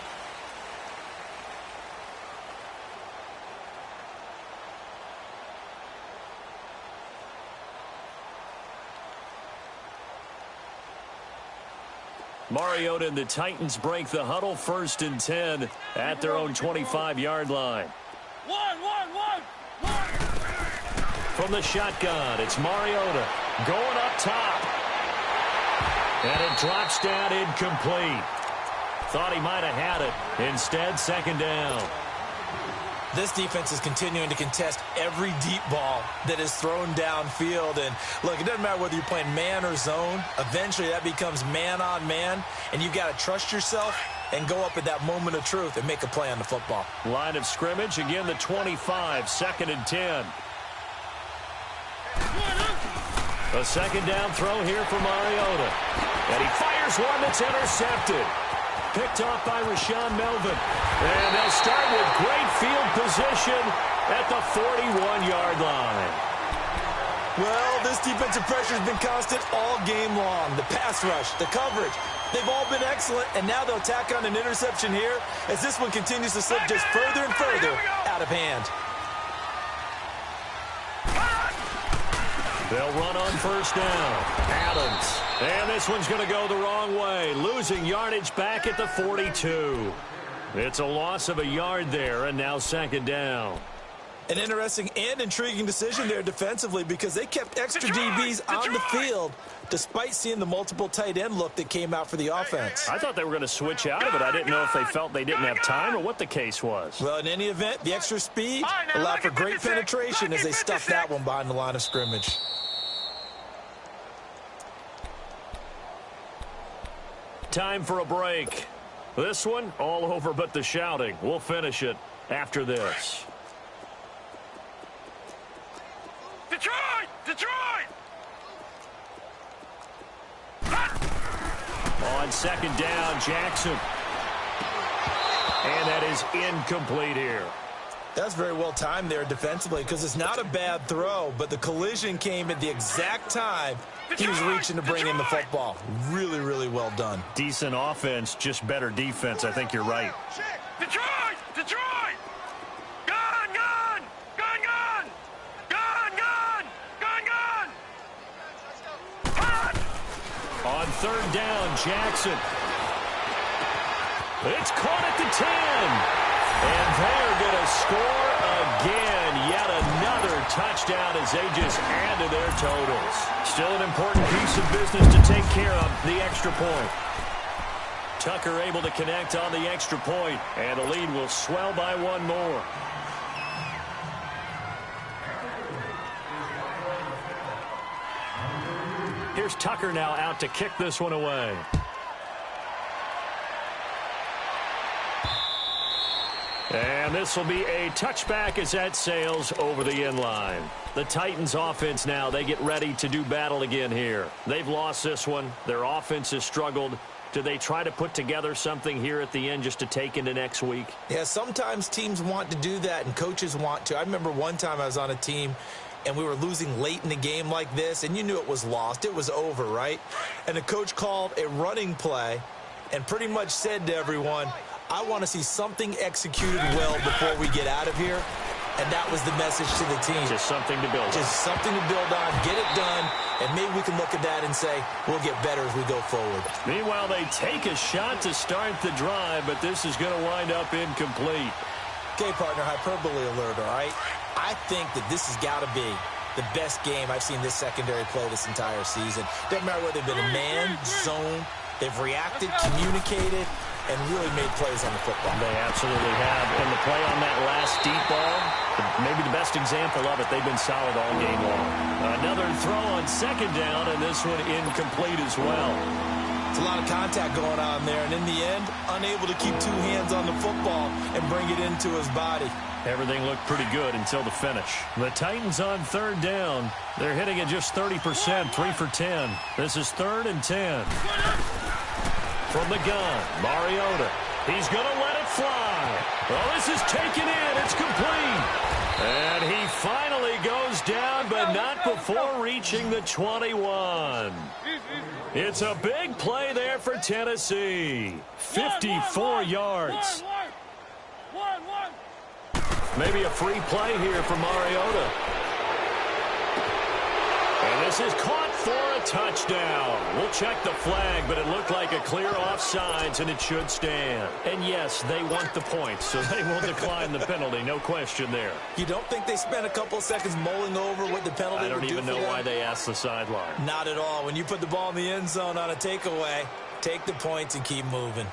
Mariota and the Titans break the huddle, 1st and 10 at their own 25-yard line. One. From the shotgun, it's Mariota going up top. And it drops down incomplete. Thought he might have had it. Instead, 2nd down. This defense is continuing to contest every deep ball that is thrown downfield. And, look, it doesn't matter whether you're playing man or zone. Eventually, that becomes man-on-man. And you've got to trust yourself and go up at that moment of truth and make a play on the football. Line of scrimmage, again, the 25, 2nd and 10. A 2nd down throw here for Mariota. And he fires one that's intercepted. Picked off by Rashawn Melvin. And they'll start with great field position at the 41-yard line. Well, this defensive pressure has been constant all game long. The pass rush, the coverage, they've all been excellent, and now they'll tack on an interception here as this one continues to slip just further and further out of hand. They'll run on 1st down. Adams. And this one's going to go the wrong way, losing yardage back at the 42. It's a loss of a yard there, and now 2nd down. An interesting and intriguing decision there defensively because they kept extra DBs on the field despite seeing the multiple tight end look that came out for the offense. I thought they were going to switch out of it. I didn't know if they felt they didn't have time or what the case was. Well, in any event, the extra speed allowed for great penetration as they stuffed that one behind the line of scrimmage. Time for a break. This one, all over but the shouting. We'll finish it after this. Detroit! Detroit! On second down, Jackson. And that is incomplete here. That's very well timed there defensively because it's not a bad throw, but the collision came at the exact time he was reaching to bring in the football. Really, really well done. Decent offense, just better defense. I think you're right. Detroit! Detroit! Gun! Gun! Gun! Gun! Gun! Gun! Gun! Gun! Hot! On third down, Jackson. It's caught at the 10. And they're going to score again. Yet another touchdown as they just add to their totals. Still an important piece of business to take care of, the extra point. Tucker able to connect on the extra point, and the lead will swell by one more. Here's Tucker now out to kick this one away. And this will be a touchback as that sails over the end line. The Titans offense now, they get ready to do battle again here. They've lost this one. Their offense has struggled. Do they try to put together something here at the end just to take into next week? Yeah, sometimes teams want to do that and coaches want to. I remember one time I was on a team and we were losing late in the game like this, and you knew it was lost. It was over, right? And the coach called a running play and pretty much said to everyone, I want to see something executed well before we get out of here. And that was the message to the team. Just something to build on. Just something to build on, get it done, and maybe we can look at that and say, we'll get better as we go forward. Meanwhile, they take a shot to start the drive, but this is going to wind up incomplete. Okay, partner, hyperbole alert, all right? I think that this has got to be the best game I've seen this secondary play this entire season. Doesn't matter whether they've been a man, zone, they've reacted, communicated, and really made plays on the football. They absolutely have. And the play on that last deep ball, maybe the best example of it, they've been solid all game long. Another throw on second down, and this one incomplete as well. It's a lot of contact going on there, and in the end, unable to keep two hands on the football and bring it into his body. Everything looked pretty good until the finish. The Titans on third down. They're hitting at just 30%, 3 for 10. This is 3rd and 10. From the gun, Mariota. He's going to let it fly. Well, this is taken in. It's complete. And he finally goes down, but not before reaching the 21. It's a big play there for Tennessee. 54 yards. Maybe a free play here for Mariota. And this is caught for a touchdown. We'll check the flag, but it looked like a clear offsides, and it should stand. And yes, they want the points, so they will decline the penalty, no question there. You don't think they spent a couple of seconds mulling over what the penalty would do for them? I don't even know why they asked the sideline. Not at all. When you put the ball in the end zone on a takeaway, take the points and keep moving.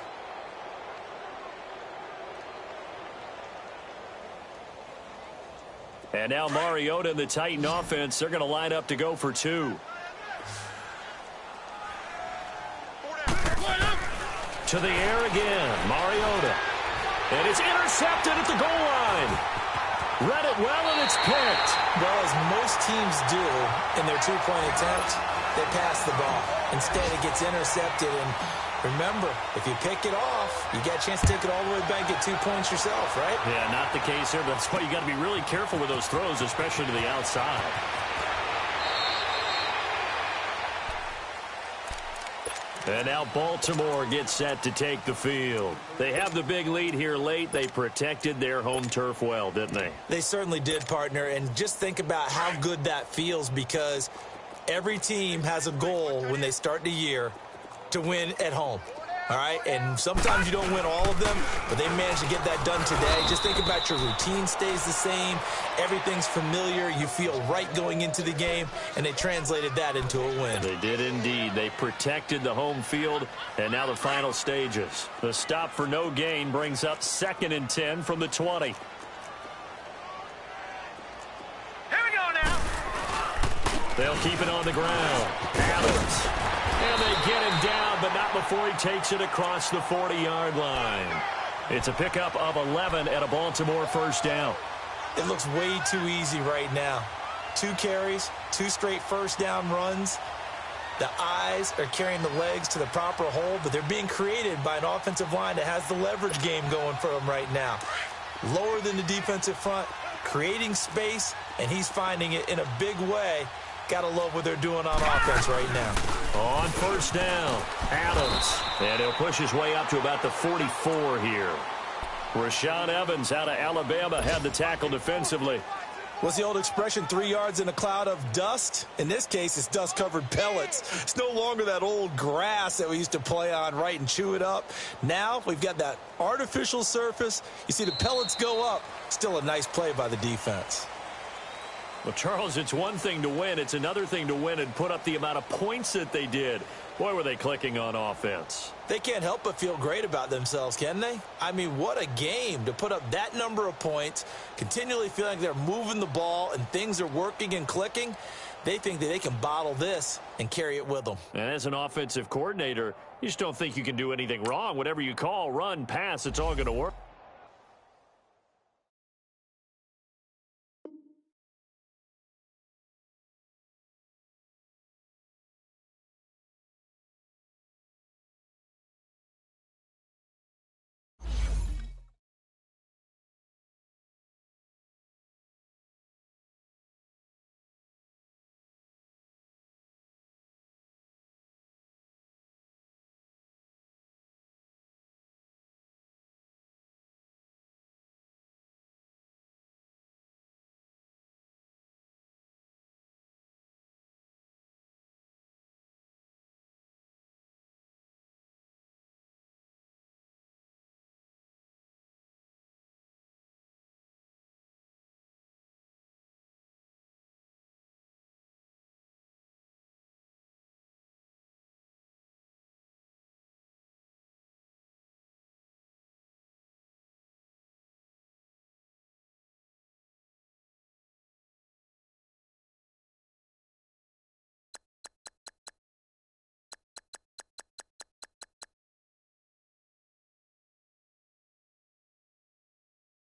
And now Mariota and the Titan offense, they're going to line up to go for 2. To the air again, Mariota. And it's intercepted at the goal line. Read it well, and it's picked. Well, as most teams do in their two-point attempt, they pass the ball. Instead, it gets intercepted, and remember, if you pick it off, you got a chance to take it all the way back, get 2 points yourself, right? Yeah, not the case here, but that's why you got to be really careful with those throws, especially to the outside. And now Baltimore gets set to take the field. They have the big lead here late. They protected their home turf well, didn't they? They certainly did, partner, and just think about how good that feels, because every team has a goal when they start the year to win at home. All right, and sometimes you don't win all of them, but they managed to get that done today. Just think about your routine stays the same. Everything's familiar. You feel right going into the game, and they translated that into a win. They did indeed. They protected the home field, and now the final stages. The stop for no gain brings up 2nd and 10 from the 20. Here we go now. They'll keep it on the ground. Adams. And they get him down but not before he takes it across the 40-yard line. It's a pickup of 11 and a Baltimore first down. It looks way too easy right now. 2 carries, 2 straight first down runs. The eyes are carrying the legs to the proper hole, but they're being created by an offensive line that has the leverage game going for them right now. Lower than the defensive front, creating space, and he's finding it in a big way. Gotta love what they're doing on offense right now. On first down, Adams. And he'll push his way up to about the 44 here. Rashaan Evans out of Alabama had the tackle defensively. What's the old expression, 3 yards in a cloud of dust? In this case, it's dust-covered pellets. It's no longer that old grass that we used to play on, right, and chew it up. Now we've got that artificial surface. You see the pellets go up. Still a nice play by the defense. Well, Charles, it's one thing to win. It's another thing to win and put up the amount of points that they did. Boy, were they clicking on offense. They can't help but feel great about themselves, can they? I mean, what a game to put up that number of points, continually feeling like they're moving the ball and things are working and clicking. They think that they can bottle this and carry it with them. And as an offensive coordinator, you just don't think you can do anything wrong. Whatever you call, run, pass, it's all going to work.